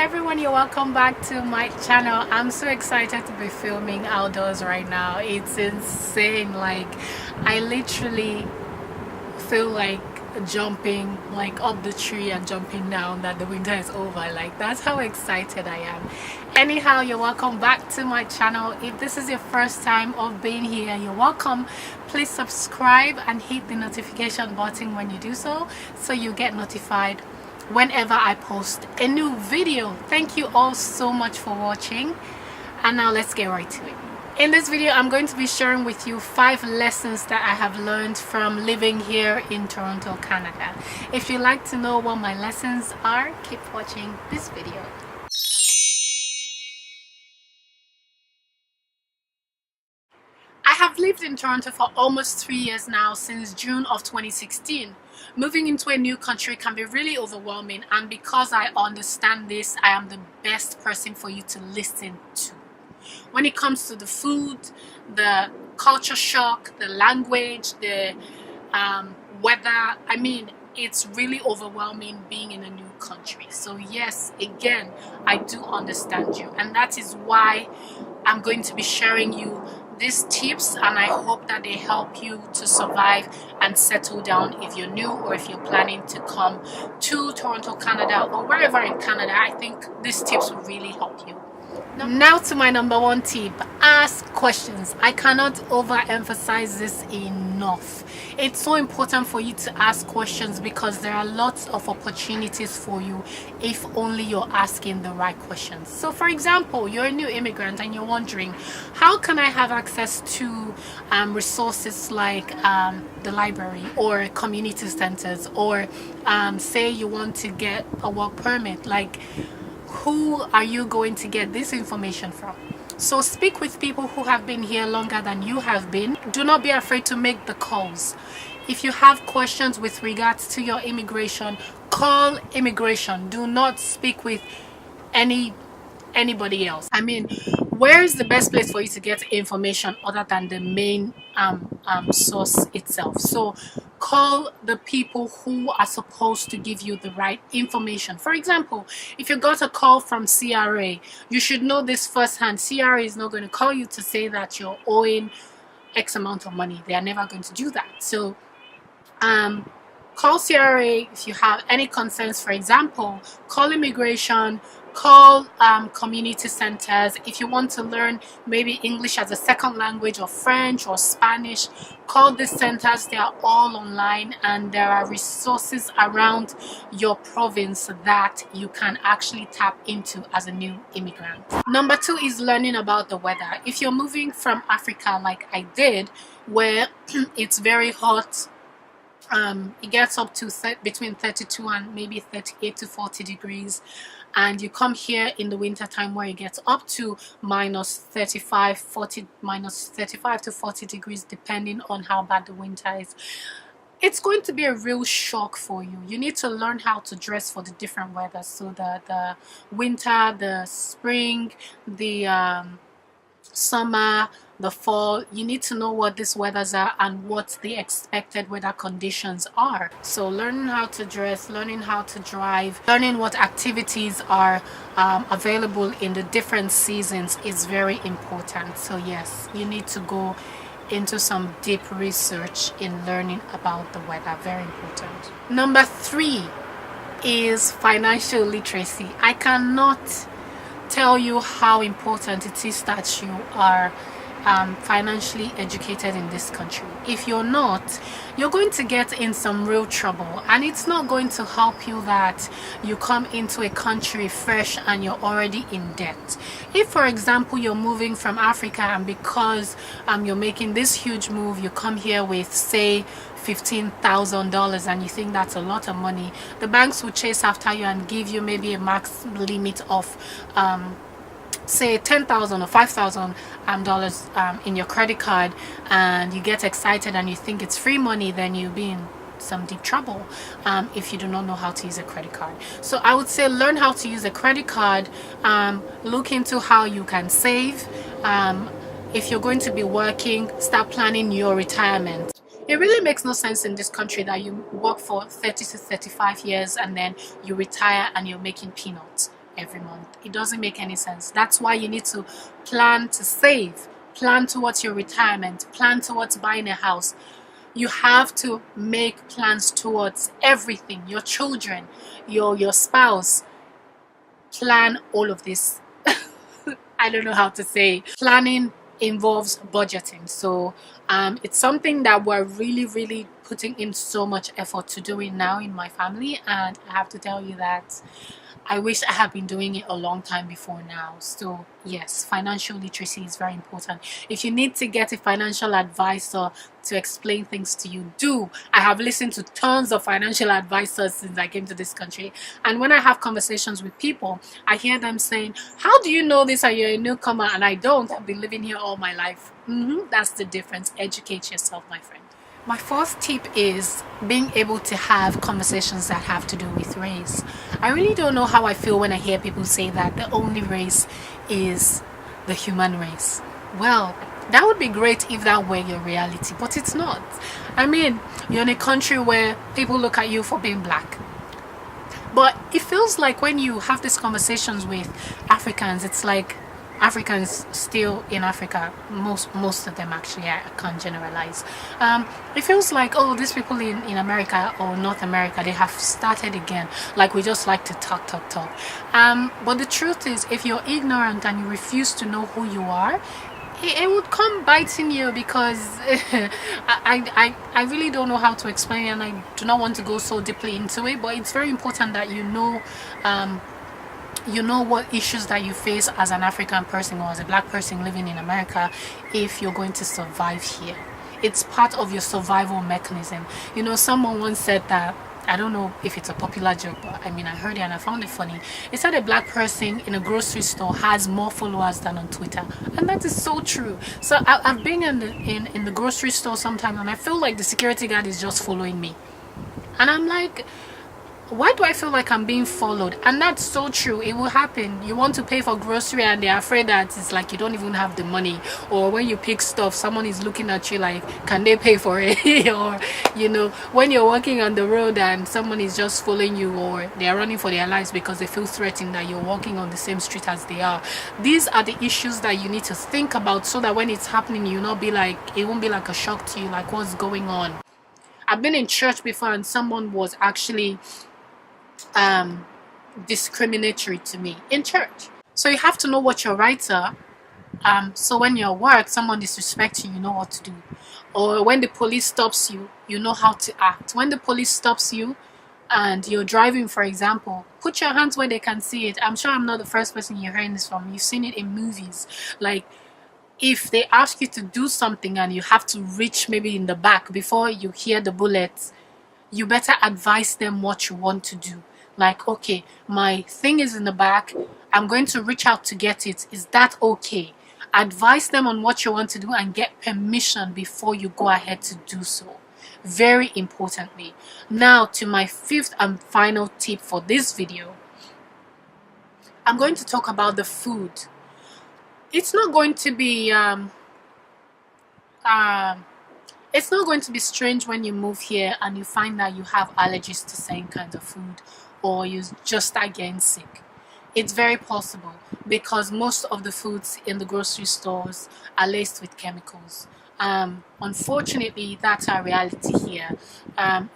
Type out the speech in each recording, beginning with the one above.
everyone, you're welcome back to my channel. I'm so excited to be filming outdoors right now. It's insane. Like, I literally feel like jumping like up the tree and jumping down that the winter is over. Like, that's how excited I am. Anyhow, you're welcome back to my channel. If this is your first time of being here, you're welcome. Please subscribe and hit the notification button when you do so you get notified whenever I post a new video. Thank you all so much for watching, and now let's get right to it. In this video, I'm going to be sharing with you 5 lessons that I have learned from living here in Toronto, Canada. If you'd like to know what my lessons are, keep watching this video. I have lived in Toronto for almost 3 years now, since June of 2016. Moving into a new country can be really overwhelming, and because I understand this, I am the best person for you to listen to. When it comes to the food, the culture shock, the language, the weather, I mean, it's really overwhelming being in a new country. So yes, again, I do understand you, and that is why I'm going to be sharing you these tips, and I hope that they help you to survive and settle down if you're new or if you're planning to come to Toronto, Canada, or wherever in Canada. I think these tips will really help you. Now to my number 1 tip: ask questions. I cannot overemphasize this enough. It's so important for you to ask questions because there are lots of opportunities for you if only you're asking the right questions. So for example, you're a new immigrant and you're wondering, how can I have access to resources like the library or community centers, or say you want to get a work permit? Like, who are you going to get this information from? So speak with people who have been here longer than you have been. Do not be afraid to make the calls. If you have questions with regards to your immigration, call immigration. Do not speak with anybody else. I mean, where is the best place for you to get information other than the main source itself? So call the people who are supposed to give you the right information. For example, if you got a call from CRA, you should know this firsthand. CRA is not going to call you to say that you're owing X amount of money. They are never going to do that. So call CRA if you have any concerns. For example, call immigration, call community centers. If you want to learn maybe English as a second language, or French or Spanish, call these centers. They are all online, and there are resources around your province that you can actually tap into as a new immigrant. Number 2 is learning about the weather. If you're moving from Africa like I did, where it's very hot, it gets up to between 32 and maybe 38 to 40 degrees, and you come here in the winter time where it gets up to minus 35 to 40 degrees, depending on how bad the winter is. It's going to be a real shock for you. You need to learn how to dress for the different weather. So the winter, the spring, the summer, the fall, you need to know what these weathers are and what the expected weather conditions are. So learning how to dress, learning how to drive, learning what activities are available in the different seasons is very important. So yes, you need to go into some deep research in learning about the weather. Very important. Number 3 is financial literacy. I cannot tell you how important it is that you are financially educated in this country. If you're not, you're going to get in some real trouble, and it's not going to help you that you come into a country fresh and you're already in debt. If for example you're moving from Africa, and because you're making this huge move, you come here with say $15,000 and you think that's a lot of money, the banks will chase after you and give you maybe a max limit of say $10,000 or $5,000 in your credit card, and you get excited and you think it's free money, then you'll be in some deep trouble if you do not know how to use a credit card. So I would say learn how to use a credit card, look into how you can save. If you're going to be working, start planning your retirement. It really makes no sense in this country that you work for 30 to 35 years and then you retire and you're making peanuts. every month. It doesn't make any sense. That's why you need to plan to save, plan towards your retirement, plan towards buying a house. You have to make plans towards everything. Your children, your spouse. Plan all of this. I don't know how to say. Planning involves budgeting, so it's something that we're really putting in so much effort to doing now in my family, and I have to tell you that I wish I had been doing it a long time before now. So yes, financial literacy is very important. If you need to get a financial advisor to explain things to you, do. I have listened to tons of financial advisors since I came to this country, and when I have conversations with people, I hear them saying, how do you know this and you're a newcomer? And I don't. I've been living here all my life. That's the difference. Educate yourself, my friend. My fourth tip is being able to have conversations that have to do with race. I really don't know how I feel when I hear people say that the only race is the human race. Well, that would be great if that were your reality, but it's not. I mean, you're in a country where people look at you for being black. But it feels like when you have these conversations with Africans, it's like Africans still in Africa, most of them actually, I can't generalize. It feels like, oh, these people in America or North America, they have started again. Like we just like to talk. But the truth is, if you're ignorant and you refuse to know who you are, it would come biting you, because I really don't know how to explain it, and I do not want to go so deeply into it, but it's very important that you know what issues that you face as an African person or as a black person living in America if you're going to survive here. It's part of your survival mechanism. You know, someone once said that, I don't know if it's a popular joke, but I mean, I heard it and I found it funny. It said a black person in a grocery store has more followers than on Twitter, and that is so true. So I've been in the grocery store sometimes, and I feel like the security guard is just following me, and I'm like, why do I feel like I'm being followed? And that's so true. It will happen. You want to pay for grocery and they're afraid that it's like you don't even have the money, or when you pick stuff, someone is looking at you like, can they pay for it? Or, you know, when you're walking on the road and someone is just following you, or they're running for their lives because they feel threatened that you're walking on the same street as they are. These are the issues that you need to think about, so that when it's happening, it won't be like a shock to you, like what's going on. I've been in church before and someone was actually discriminatory to me in church. So you have to know what your rights are, so when you're at work, someone disrespects you, you know what to do. Or when the police stops you, you know how to act. When the police stops you and you're driving, for example, put your hands where they can see it. I'm sure I'm not the first person you're hearing this from. You've seen it in movies. Like, if they ask you to do something and you have to reach maybe in the back before you hear the bullets, you better advise them what you want to do. Like, okay, my thing is in the back, I'm going to reach out to get it. Is that okay? Advise them on what you want to do and get permission before you go ahead to do so. Very importantly. Now to my fifth and final tip for this video. I'm going to talk about the food. It's not going to be it's not going to be strange when you move here and you find that you have allergies to certain kinds of food, or you just start getting sick. It's very possible, because most of the foods in the grocery stores are laced with chemicals. Unfortunately, that's our reality here.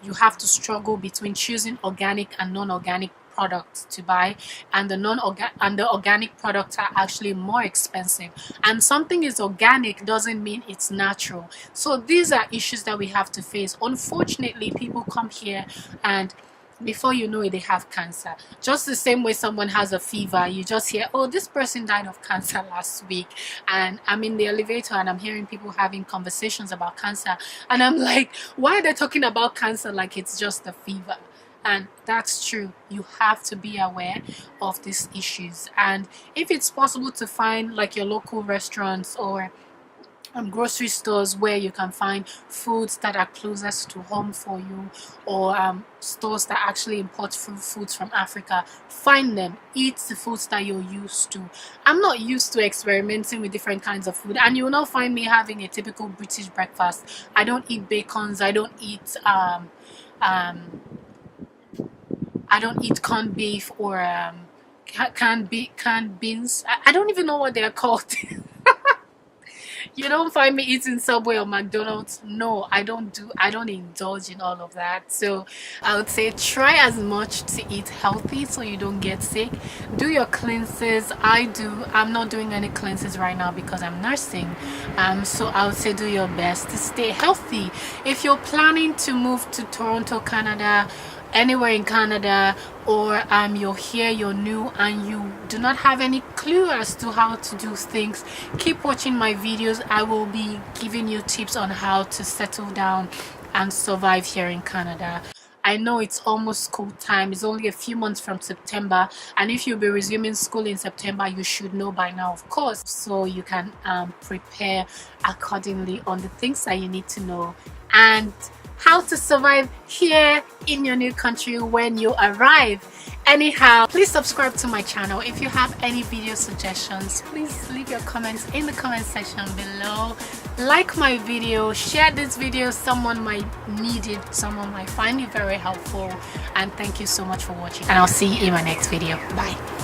You have to struggle between choosing organic and non-organic products to buy, and the organic products are actually more expensive. And something is organic doesn't mean it's natural. So these are issues that we have to face. Unfortunately, people come here and before you know it, they have cancer. Just the same way someone has a fever, you just hear, oh, this person died of cancer last week. And I'm in the elevator and I'm hearing people having conversations about cancer, and I'm like, why are they talking about cancer like it's just a fever? And that's true. You have to be aware of these issues. And if it's possible to find like your local restaurants or grocery stores where you can find foods that are closest to home for you, or stores that actually import foods from Africa, find them, eat the foods that you're used to. I'm not used to experimenting with different kinds of food, and you will not find me having a typical British breakfast. I don't eat bacons, I don't eat corned beef or canned beans. I don't even know what they are called. You don't find me eating Subway or McDonald's. No, I don't indulge in all of that. So I would say try as much to eat healthy so you don't get sick. Do your cleanses. I'm not doing any cleanses right now because I'm nursing. So I would say do your best to stay healthy. If you're planning to move to Toronto, Canada, anywhere in Canada, or you're here, you're new, and you do not have any clue as to how to do things, keep watching my videos. I will be giving you tips on how to settle down and survive here in Canada. I know it's almost school time. It's only a few months from September, and if you'll be resuming school in September, you should know by now, of course, so you can prepare accordingly on the things that you need to know and how to survive here in your new country when you arrive. Anyhow, please subscribe to my channel. If you have any video suggestions, please leave your comments in the comment section below. Like my video, share this video. Someone might need it, someone might find it very helpful. And thank you so much for watching, and I'll see you in my next video. Bye.